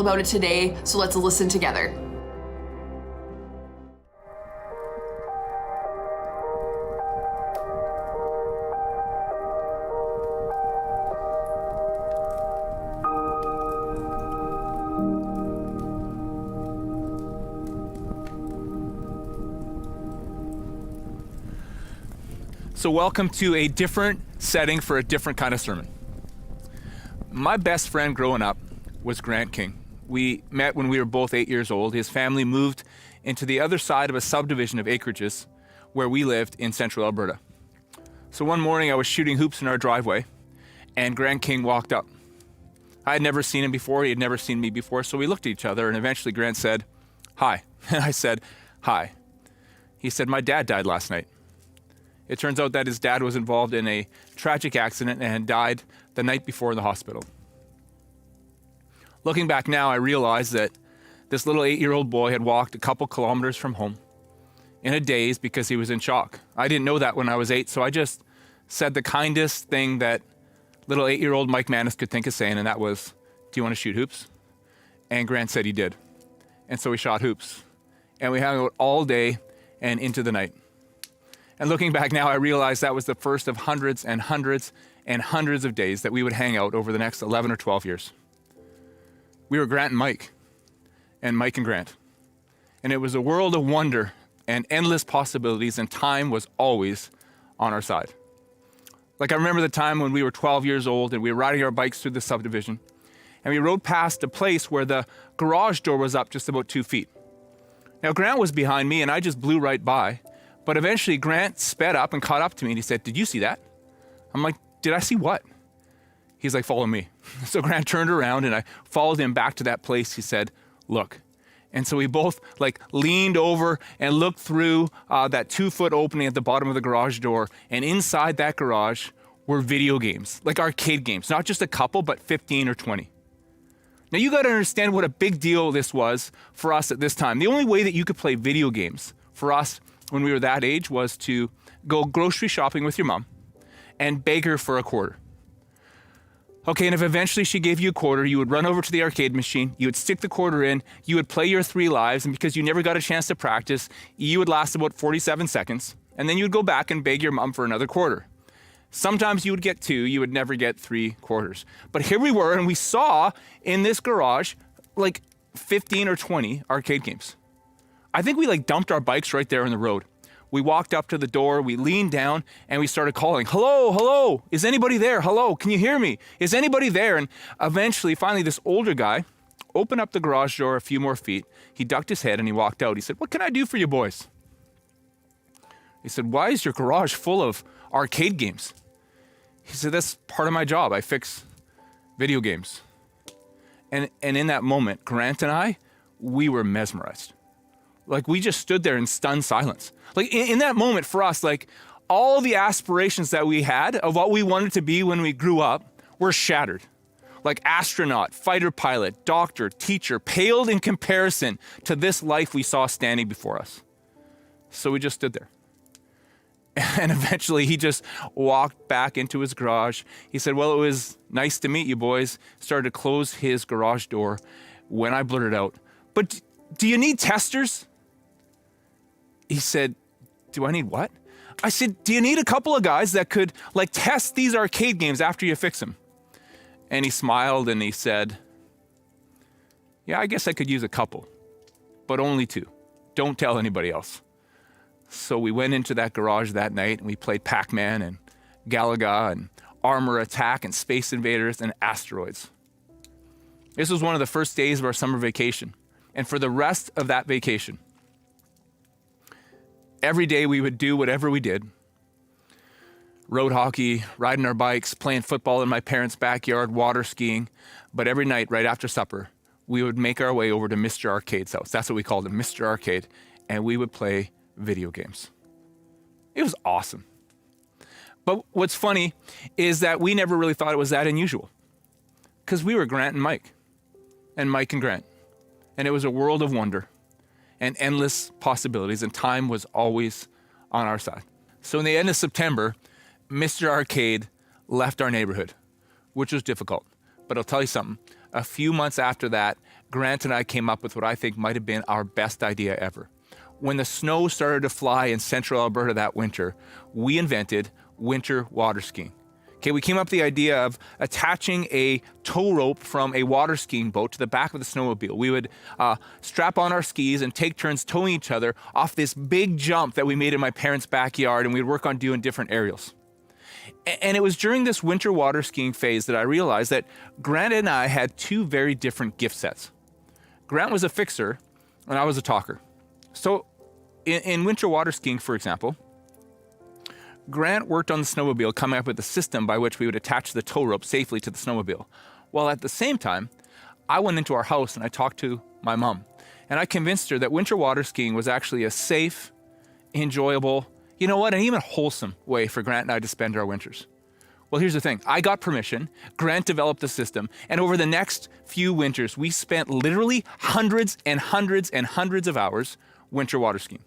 about it today, so let's listen together. So welcome to a different setting for a different kind of sermon. My best friend growing up was Grant King. We met when we were both 8 years old. His family moved into the other side of a subdivision of acreages where we lived in central Alberta. So one morning I was shooting hoops in our driveway and Grant King walked up. I had never seen him before, he had never seen me before, so we looked at each other and eventually Grant said, "Hi." And I said, "Hi." He said, "My dad died last night." It turns out that his dad was involved in a tragic accident and had died the night before in the hospital. Looking back now, I realized that this little 8-year-old boy had walked a couple kilometers from home in a daze because he was in shock. I didn't know that when I was 8, so I just said the kindest thing that little 8-year-old Mike Manis could think of saying, and that was, "Do you want to shoot hoops?" And Grant said he did. And so we shot hoops. And we hung out all day and into the night. And looking back now, I realize that was the first of hundreds and hundreds and hundreds of days that we would hang out over the next 11 or 12 years. We were Grant and Mike and Grant. And it was a world of wonder and endless possibilities, and time was always on our side. Like I remember the time when we were 12 years old and we were riding our bikes through the subdivision, and we rode past a place where the garage door was up just about 2 feet. Now Grant was behind me and I just blew right by. But eventually Grant sped up and caught up to me and he said, "Did you see that?" I'm like, "Did I see what?" He's like, "Follow me." So Grant turned around and I followed him back to that place. He said, "Look." And so we both leaned over and looked through that 2-foot opening at the bottom of the garage door. And inside that garage were video games, like arcade games, not just a couple, but 15 or 20. Now you got to understand what a big deal this was for us at this time. The only way that you could play video games for us when we were that age was to go grocery shopping with your mom and beg her for a quarter. Okay, and if eventually she gave you a quarter, you would run over to the arcade machine, you would stick the quarter in, you would play your 3 lives, and because you never got a chance to practice, you would last about 47 seconds, and then you would go back and beg your mom for another quarter. Sometimes you would get 2, you would never get 3 quarters. But here we were, and we saw in this garage 15 or 20 arcade games. I think we dumped our bikes right there in the road. We walked up to the door, we leaned down, and we started calling, "Hello, hello, is anybody there? Hello, can you hear me? Is anybody there?" And eventually, finally, this older guy opened up the garage door a few more feet. He ducked his head and he walked out. He said, "What can I do for you boys?" He said, "Why is your garage full of arcade games?" He said, "That's part of my job. I fix video games." And in that moment, Grant and I, we were mesmerized. We just stood there in stunned silence. In that moment for us, all the aspirations that we had of what we wanted to be when we grew up were shattered. Astronaut, fighter pilot, doctor, teacher, paled in comparison to this life we saw standing before us. So we just stood there. And eventually he just walked back into his garage. He said, "Well, it was nice to meet you boys." Started to close his garage door when I blurted out, "But do you need testers?" He said, "Do I need what?" I said, "Do you need a couple of guys that could test these arcade games after you fix them?" And he smiled and he said, "Yeah, I guess I could use a couple, but only 2. Don't tell anybody else." So we went into that garage that night and we played Pac-Man and Galaga and Armor Attack and Space Invaders and Asteroids. This was one of the first days of our summer vacation. And for the rest of that vacation, every day we would do whatever we did. Road hockey, riding our bikes, playing football in my parents' backyard, water skiing. But every night right after supper, we would make our way over to Mr. Arcade's house. That's what we called him, Mr. Arcade. And we would play video games. It was awesome. But what's funny is that we never really thought it was that unusual because we were Grant and Mike and Grant. And it was a world of wonder and endless possibilities, and time was always on our side. So in the end of September, Mr. Arcade left our neighborhood, which was difficult. But I'll tell you something, a few months after that, Grant and I came up with what I think might have been our best idea ever. When the snow started to fly in central Alberta that winter, we invented winter water skiing. Okay, we came up with the idea of attaching a tow rope from a water skiing boat to the back of the snowmobile. We would strap on our skis and take turns towing each other off this big jump that we made in my parents' backyard, and we'd work on doing different aerials. And it was during this winter water skiing phase that I realized that Grant and I had two very different gift sets. Grant was a fixer, and I was a talker. So in winter water skiing, for example, Grant worked on the snowmobile, coming up with a system by which we would attach the tow rope safely to the snowmobile. While at the same time, I went into our house and I talked to my mom. And I convinced her that winter water skiing was actually a safe, enjoyable, and even wholesome way for Grant and I to spend our winters. Well, here's the thing. I got permission, Grant developed the system, and over the next few winters, we spent literally hundreds and hundreds and hundreds of hours winter water skiing.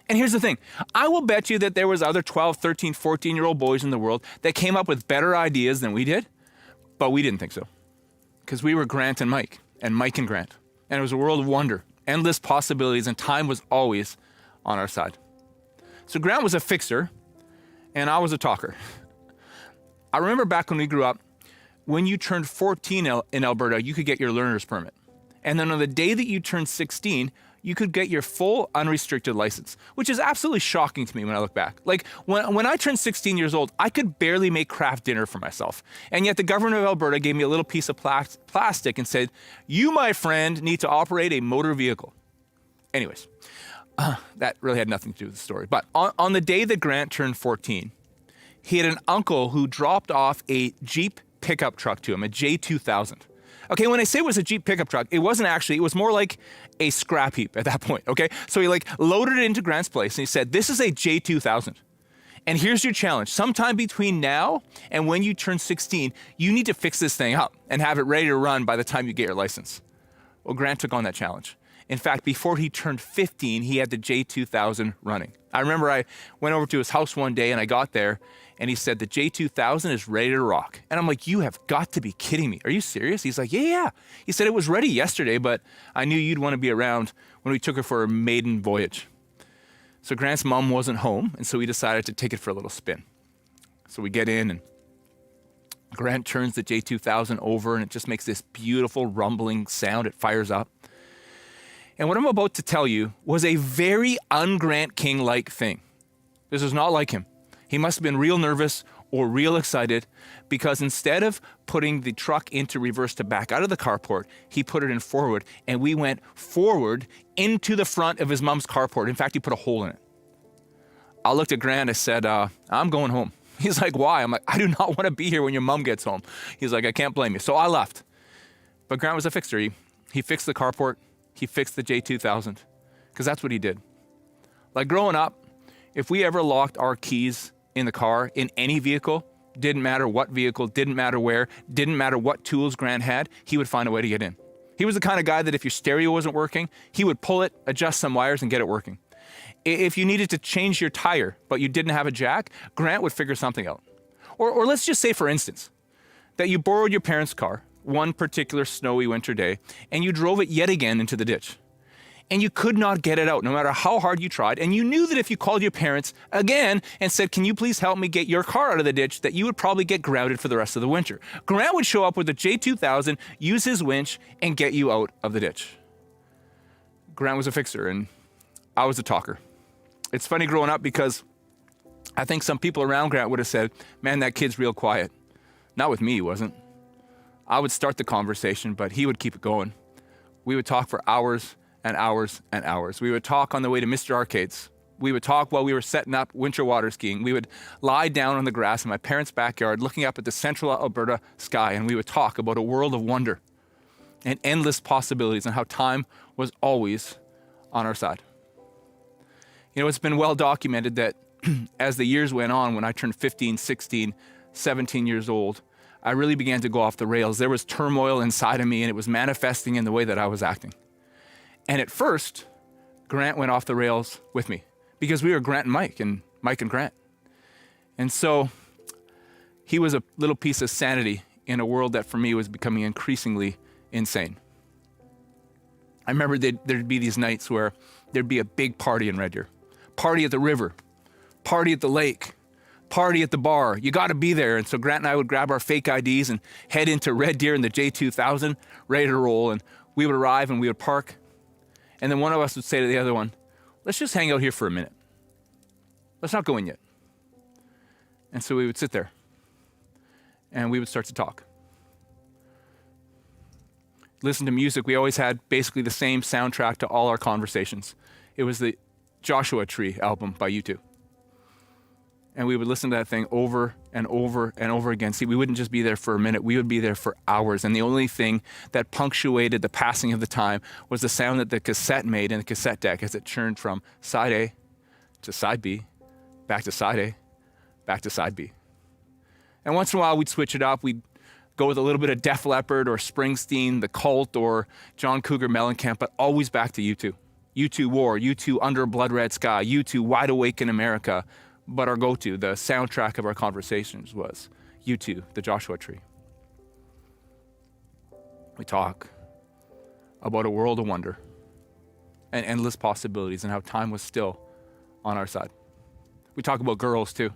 And here's the thing. I will bet you that there was other 12, 13, 14-year-old boys in the world that came up with better ideas than we did, but we didn't think so. Because we were Grant and Mike and Grant. And it was a world of wonder, endless possibilities, and time was always on our side. So Grant was a fixer, and I was a talker. I remember back when we grew up, when you turned 14 in Alberta, you could get your learner's permit. And then on the day that you turned 16, you could get your full unrestricted license, which is absolutely shocking to me when I look back. Like when I turned 16 years old, I could barely make craft dinner for myself. And yet the government of Alberta gave me a little piece of plastic and said, you, my friend, need to operate a motor vehicle. Anyways, that really had nothing to do with the story. But on the day that Grant turned 14, he had an uncle who dropped off a Jeep pickup truck to him, a J2000. Okay, when I say it was a Jeep pickup truck, it wasn't actually, it was more like a scrap heap at that point, okay? So he loaded it into Grant's place and he said, this is a J2000. And here's your challenge. Sometime between now and when you turn 16, you need to fix this thing up and have it ready to run by the time you get your license. Well, Grant took on that challenge. In fact, before he turned 15, he had the J2000 running. I remember I went over to his house one day and I got there and he said, the J2000 is ready to rock. And I'm like, you have got to be kidding me. Are you serious? He's like, yeah. He said, it was ready yesterday, but I knew you'd want to be around when we took her for a maiden voyage. So Grant's mom wasn't home, and so we decided to take it for a little spin. So we get in and Grant turns the J2000 over and it just makes this beautiful rumbling sound. It fires up. And what I'm about to tell you was a very un-Grant King-like thing. This is not like him. He must have been real nervous or real excited because instead of putting the truck into reverse to back out of the carport, he put it in forward, and we went forward into the front of his mom's carport. In fact, he put a hole in it. I looked at Grant, I said, I'm going home. He's like, why? I'm like, I do not want to be here when your mom gets home. He's like, I can't blame you. So I left. But Grant was a fixer. He fixed the carport. He fixed the J2000 because that's what he did. Like growing up, if we ever locked our keys in the car, in any vehicle, didn't matter what vehicle, didn't matter where, didn't matter what tools Grant had, he would find a way to get in. He was the kind of guy that if your stereo wasn't working, he would pull it, adjust some wires, and get it working. If you needed to change your tire, but you didn't have a jack, Grant would figure something out. Or let's just say, for instance, that you borrowed your parents' car one particular snowy winter day, and you drove it yet again into the ditch. And you could not get it out, no matter how hard you tried. And you knew that if you called your parents again and said, can you please help me get your car out of the ditch, that you would probably get grounded for the rest of the winter. Grant would show up with the J2000, use his winch, and get you out of the ditch. Grant was a fixer, and I was a talker. It's funny growing up because I think some people around Grant would have said, man, that kid's real quiet. Not with me, he wasn't. I would start the conversation, but he would keep it going. We would talk for hours and hours and hours. We would talk on the way to Mr. Arcade's. We would talk while we were setting up winter water skiing. We would lie down on the grass in my parents' backyard looking up at the central Alberta sky, and we would talk about a world of wonder and endless possibilities and how time was always on our side. You know, it's been well documented that as the years went on, when I turned 15, 16, 17 years old, I really began to go off the rails. There was turmoil inside of me, and it was manifesting in the way that I was acting. And at first, Grant went off the rails with me because we were Grant and Mike and Grant. And so he was a little piece of sanity in a world that for me was becoming increasingly insane. I remember there'd be these nights where there'd be a big party in Red Deer. Party at the river, party at the lake, party at the bar. You got to be there. And so Grant and I would grab our fake IDs and head into Red Deer in the J2000, ready to roll. And we would arrive and we would park. And then one of us would say to the other one, let's just hang out here for a minute. Let's not go in yet. And so we would sit there and we would start to talk. Listen to music. We always had basically the same soundtrack to all our conversations. It was the Joshua Tree album by U2. And we would listen to that thing over and over and over again. See, we wouldn't just be there for a minute. We would be there for hours. And the only thing that punctuated the passing of the time was the sound that the cassette made in the cassette deck as it churned from side A to side B, back to side A, back to side B. And once in a while, we'd switch it up. We'd go with a little bit of Def Leppard or Springsteen, The Cult, or John Cougar Mellencamp, but always back to U2. U2 War, U2 Under a Blood Red Sky, U2 Wide Awake in America. But our go-to, the soundtrack of our conversations was U2, the Joshua Tree. We talk about a world of wonder and endless possibilities and how time was still on our side. We talk about girls too.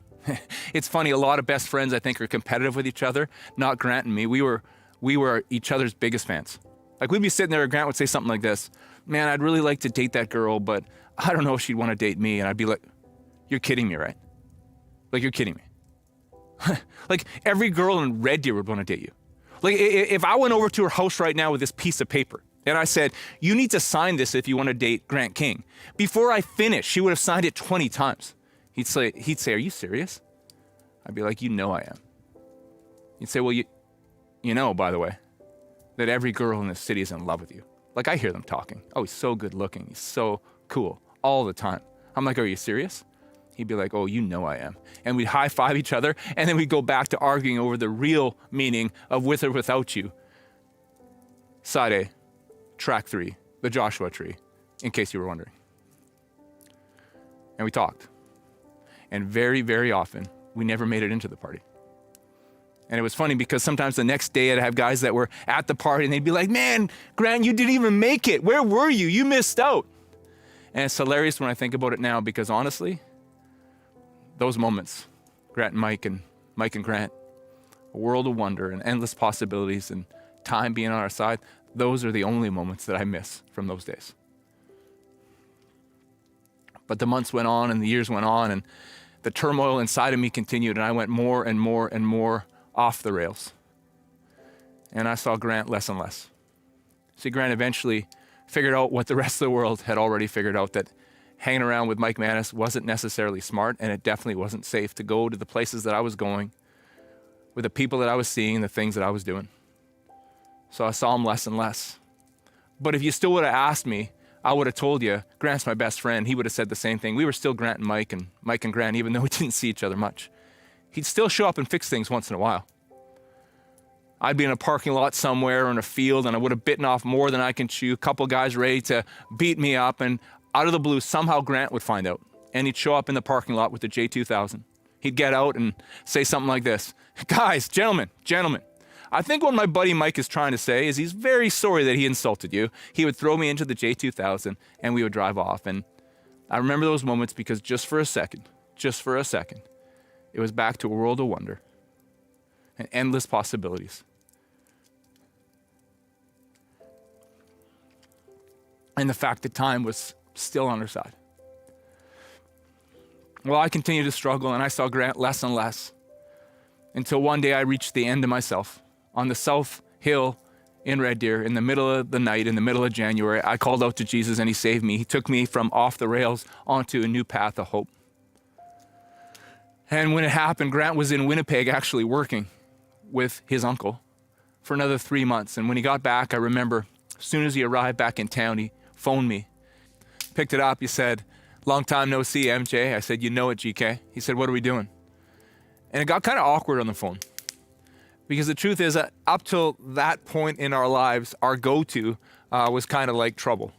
It's funny, a lot of best friends I think are competitive with each other, not Grant and me. We were each other's biggest fans. Like we'd be sitting there and Grant would say something like this, man, I'd really like to date that girl, but I don't know if she'd want to date me. And I'd be like, you're kidding me, right? Like, you're kidding me. Like, every girl in Red Deer would want to date you. Like, if I went over to her house right now with this piece of paper and I said, you need to sign this if you want to date Grant King. Before I finished, she would have signed it 20 times. He'd say, are you serious? I'd be like, you know I am. He'd say, well, you know, by the way, that every girl in this city is in love with you. Like, I hear them talking. Oh, he's so good looking. He's so cool all the time. I'm like, are you serious? He'd be like, oh, you know I am. And we'd high five each other, and then we'd go back to arguing over the real meaning of with or without you. Side A, track 3, the Joshua Tree, in case you were wondering. And we talked. And very, very often, we never made it into the party. And it was funny because sometimes the next day I'd have guys that were at the party and they'd be like, man, Grant, you didn't even make it. Where were you? You missed out. And it's hilarious when I think about it now because honestly, those moments, Grant and Mike and Grant, a world of wonder and endless possibilities and time being on our side, those are the only moments that I miss from those days. But the months went on and the years went on and the turmoil inside of me continued and I went more and more and more off the rails. And I saw Grant less and less. See, Grant eventually figured out what the rest of the world had already figured out, that hanging around with Mike Manis wasn't necessarily smart, and it definitely wasn't safe to go to the places that I was going, with the people that I was seeing, the things that I was doing. So I saw him less and less. But if you still would have asked me, I would have told you, Grant's my best friend. He would have said the same thing. We were still Grant and Mike and Grant, even though we didn't see each other much. He'd still show up and fix things once in a while. I'd be in a parking lot somewhere or in a field, and I would have bitten off more than I can chew. A couple guys ready to beat me up, and out of the blue, somehow Grant would find out. And he'd show up in the parking lot with the J2000. He'd get out and say something like this. Guys, gentlemen, I think what my buddy Mike is trying to say is he's very sorry that he insulted you. He would throw me into the J2000 and we would drive off. And I remember those moments because just for a second, it was back to a world of wonder and endless possibilities. And the fact that time was still on her side. Well, I continued to struggle and I saw Grant less and less until one day I reached the end of myself on the South Hill in Red Deer in the middle of the night, in the middle of January. I called out to Jesus and he saved me. He took me from off the rails onto a new path of hope. And when it happened, Grant was in Winnipeg actually working with his uncle for another 3 months. And when he got back, I remember as soon as he arrived back in town, he phoned me. Picked it up, he said, long time no see, MJ. I said, you know it, GK. He said, what are we doing? And it got kind of awkward on the phone. Because the truth is that up till that point in our lives, our go-to was kind of like trouble.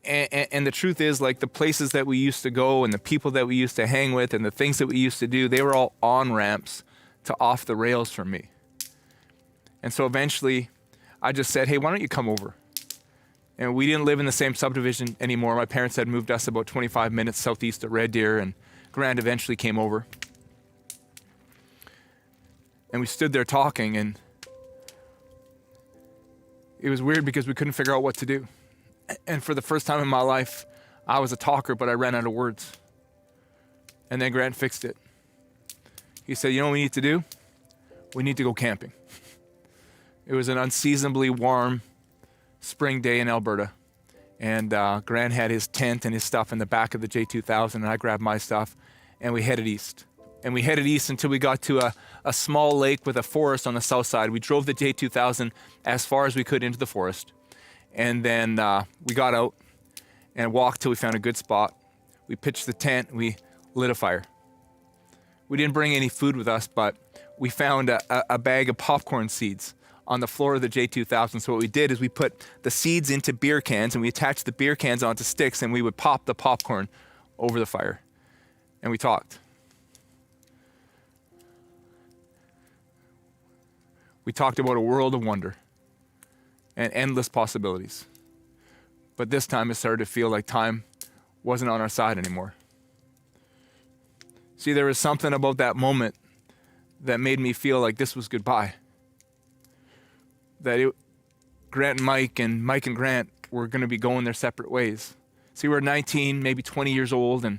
And the truth is, like, the places that we used to go and the people that we used to hang with and the things that we used to do, they were all on-ramps to off the rails for me. And so eventually I just said, hey, why don't you come over And we didn't live in the same subdivision anymore. My parents had moved us about 25 minutes southeast of Red Deer, and Grant eventually came over. And we stood there talking, and it was weird because we couldn't figure out what to do. And for the first time in my life, I was a talker, but I ran out of words. And then Grant fixed it. He said, you know what we need to do? We need to go camping. It was an unseasonably warm spring day in Alberta. And Grant had his tent and his stuff in the back of the J2000, and I grabbed my stuff, and we headed east. And we headed east until we got to a small lake with a forest on the south side. We drove the J2000 as far as we could into the forest. And then we got out and walked till we found a good spot. We pitched the tent, we lit a fire. We didn't bring any food with us, but we found a bag of popcorn seeds on the floor of the J2000. So what we did is we put the seeds into beer cans, and we attached the beer cans onto sticks, and we would pop the popcorn over the fire. And we talked. We talked about a world of wonder and endless possibilities. But this time it started to feel like time wasn't on our side anymore. See, there was something about that moment that made me feel like this was goodbye. Grant and Mike and Grant were going to be going their separate ways. See, we're 19, maybe 20 years old, and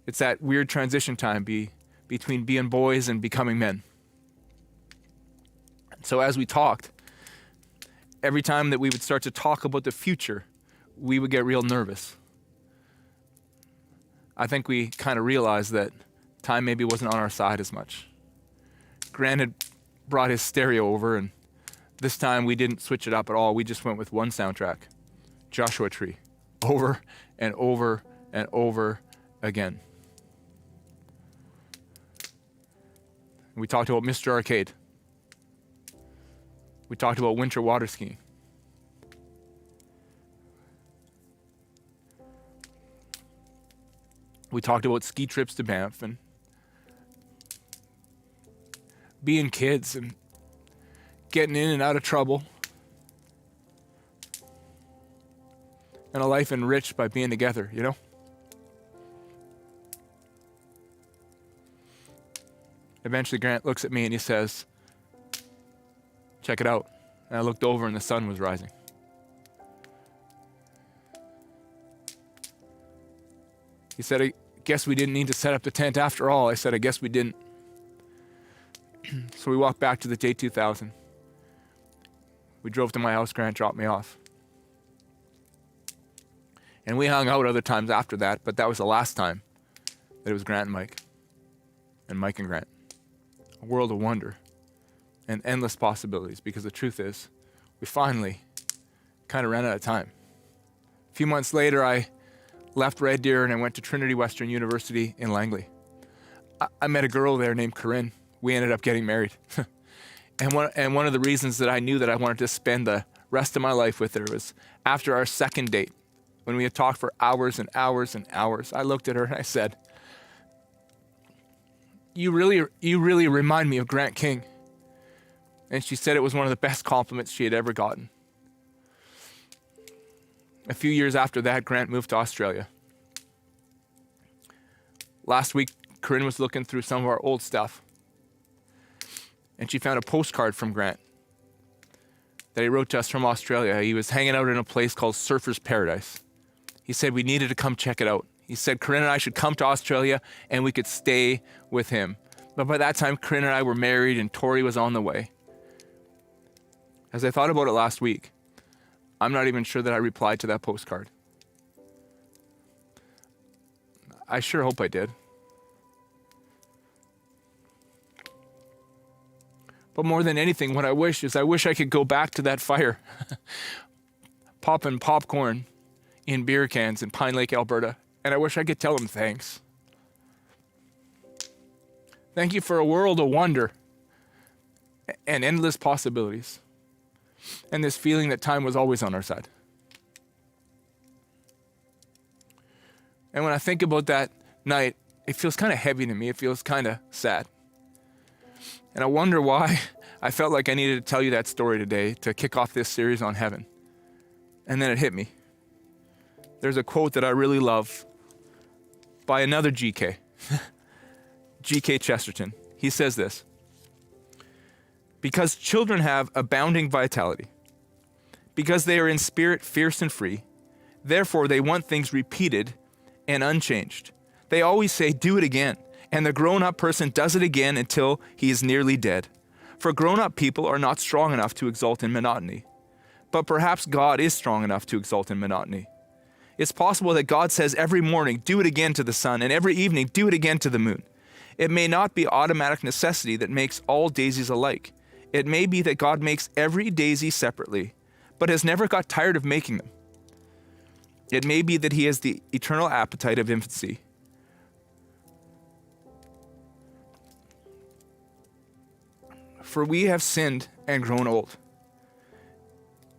it's that weird transition time between being boys and becoming men. So as we talked, every time that we would start to talk about the future, we would get real nervous. I think we kind of realized that time maybe wasn't on our side as much. Grant had brought his stereo over, and this time we didn't switch it up at all. We just went with one soundtrack, Joshua Tree, over and over and over again. We talked about Mr. Arcade. We talked about winter water skiing. We talked about ski trips to Banff and being kids and getting in and out of trouble. And a life enriched by being together, you know? Eventually Grant looks at me and he says, check it out. And I looked over and the sun was rising. He said, I guess we didn't need to set up the tent after all. I said, I guess we didn't. So we walked back to the J2000. We drove to my house. Grant dropped me off. And we hung out other times after that, but that was the last time that it was Grant and Mike. And Mike and Grant. A world of wonder and endless possibilities, because the truth is, we finally kind of ran out of time. A few months later, I left Red Deer and I went to Trinity Western University in Langley. I met a girl there named Corinne. We ended up getting married. And one of the reasons that I knew that I wanted to spend the rest of my life with her was after our second date, when we had talked for hours and hours and hours. I looked at her and I said, you really remind me of Grant King. And she said it was one of the best compliments she had ever gotten. A few years after that, Grant moved to Australia. Last week, Corinne was looking through some of our old stuff, and she found a postcard from Grant that he wrote to us from Australia. He was hanging out in a place called Surfer's Paradise. He said we needed to come check it out. He said Corinne and I should come to Australia and we could stay with him. But by that time, Corinne and I were married and Tori was on the way. As I thought about it last week, I'm not even sure that I replied to that postcard. I sure hope I did. But more than anything, what I wish I could go back to that fire, popping popcorn in beer cans in Pine Lake, Alberta, and I wish I could tell him thanks. Thank you for a world of wonder and endless possibilities, and this feeling that time was always on our side. And when I think about that night, it feels kind of heavy to me. It feels kind of sad. And I wonder why I felt like I needed to tell you that story today to kick off this series on heaven. And then it hit me. There's a quote that I really love by another GK, G.K. Chesterton. He says this: because children have abounding vitality, because they are in spirit fierce and free, therefore they want things repeated and unchanged. They always say, do it again. And the grown-up person does it again until he is nearly dead. For grown-up people are not strong enough to exult in monotony. But perhaps God is strong enough to exult in monotony. It's possible that God says every morning, do it again to the sun, and every evening, do it again to the moon. It may not be automatic necessity that makes all daisies alike. It may be that God makes every daisy separately, but has never got tired of making them. It may be that he has the eternal appetite of infancy. For we have sinned and grown old,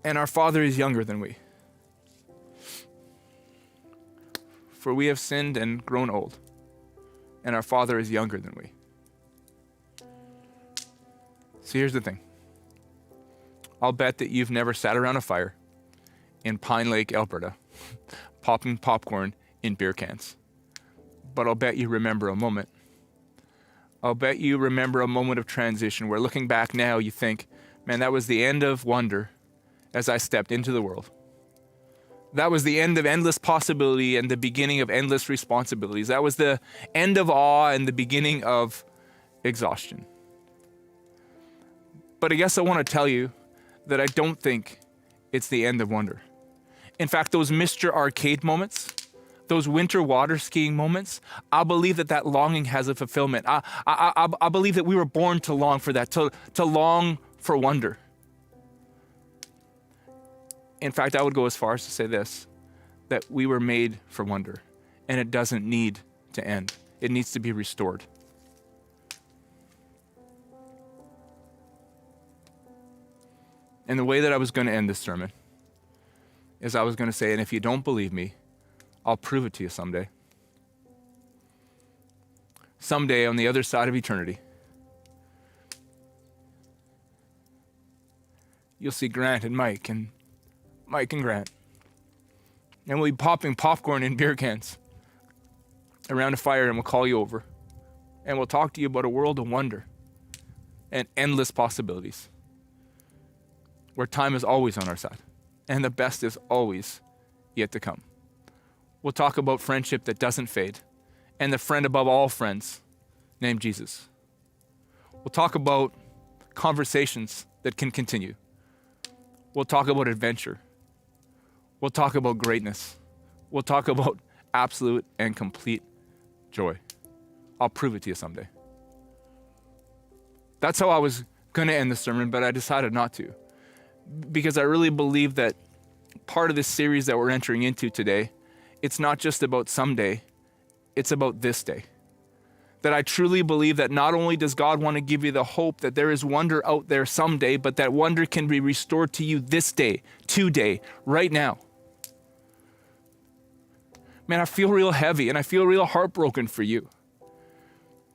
and our Father is younger than we. For we have sinned and grown old, and our Father is younger than we. So here's the thing. I'll bet that you've never sat around a fire in Pine Lake, Alberta, popping popcorn in beer cans. But I'll bet you remember a moment. I'll bet you remember a moment of transition where, looking back now, you think, man, that was the end of wonder as I stepped into the world. That was the end of endless possibility and the beginning of endless responsibilities. That was the end of awe and the beginning of exhaustion. But I guess I want to tell you that I don't think it's the end of wonder. In fact, those Mr. Arcade moments, those winter water skiing moments, I believe that longing has a fulfillment. I believe that we were born to long for that, to long for wonder. In fact, I would go as far as to say this, that we were made for wonder, and it doesn't need to end. It needs to be restored. And the way that I was going to end this sermon is I was going to say, and if you don't believe me, I'll prove it to you someday. Someday on the other side of eternity, you'll see Grant and Mike and Grant. And we'll be popping popcorn in beer cans around a fire, and we'll call you over. And we'll talk to you about a world of wonder and endless possibilities, where time is always on our side and the best is always yet to come. We'll talk about friendship that doesn't fade and the friend above all friends named Jesus. We'll talk about conversations that can continue. We'll talk about adventure. We'll talk about greatness. We'll talk about absolute and complete joy. I'll prove it to you someday. That's how I was going to end the sermon, but I decided not to, because I really believe that part of this series that we're entering into today, it's not just about someday, it's about this day. That I truly believe that not only does God want to give you the hope that there is wonder out there someday, but that wonder can be restored to you this day, today, right now. Man, I feel real heavy and I feel real heartbroken for you,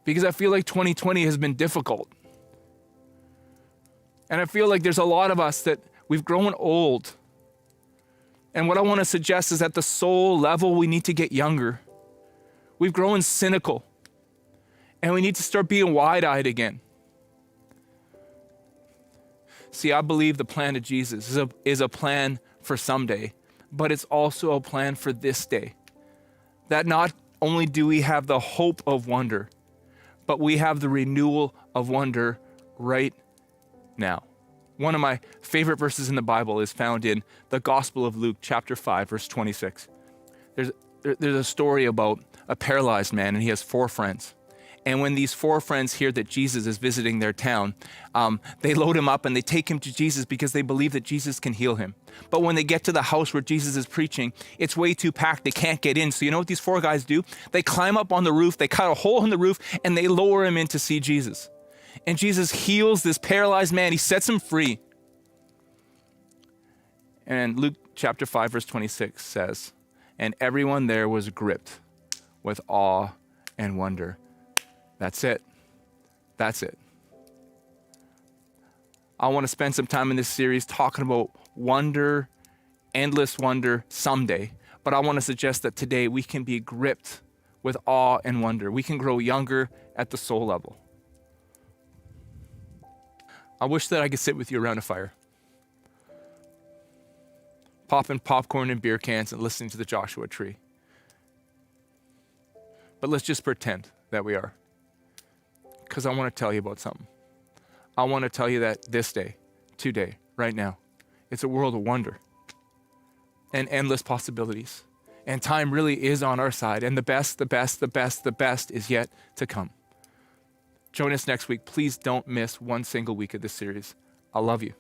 because I feel like 2020 has been difficult. And I feel like there's a lot of us that we've grown old. And what I want to suggest is at the soul level, we need to get younger. We've grown cynical. And we need to start being wide-eyed again. See, I believe the plan of Jesus is a plan for someday, but it's also a plan for this day. That not only do we have the hope of wonder, but we have the renewal of wonder right now. One of my favorite verses in the Bible is found in the Gospel of Luke, chapter 5, verse 26. There's a story about a paralyzed man, and he has 4 friends. And when these 4 friends hear that Jesus is visiting their town, they load him up and they take him to Jesus because they believe that Jesus can heal him. But when they get to the house where Jesus is preaching, it's way too packed. They can't get in. So you know what these 4 guys do? They climb up on the roof, they cut a hole in the roof, and they lower him in to see Jesus. And Jesus heals this paralyzed man. He sets him free. And Luke chapter 5, verse 26 says, and everyone there was gripped with awe and wonder. That's it. That's it. I want to spend some time in this series talking about wonder endless wonder someday. But I want to suggest that today we can be gripped with awe and wonder. We can grow younger at the soul level. I wish that I could sit with you around a fire, popping popcorn and beer cans and listening to the Joshua tree. But let's just pretend that we are, because I want to tell you about something. I want to tell you that this day, today, right now, it's a world of wonder and endless possibilities. And time really is on our side. And the best is yet to come. Join us next week. Please don't miss one single week of this series. I love you.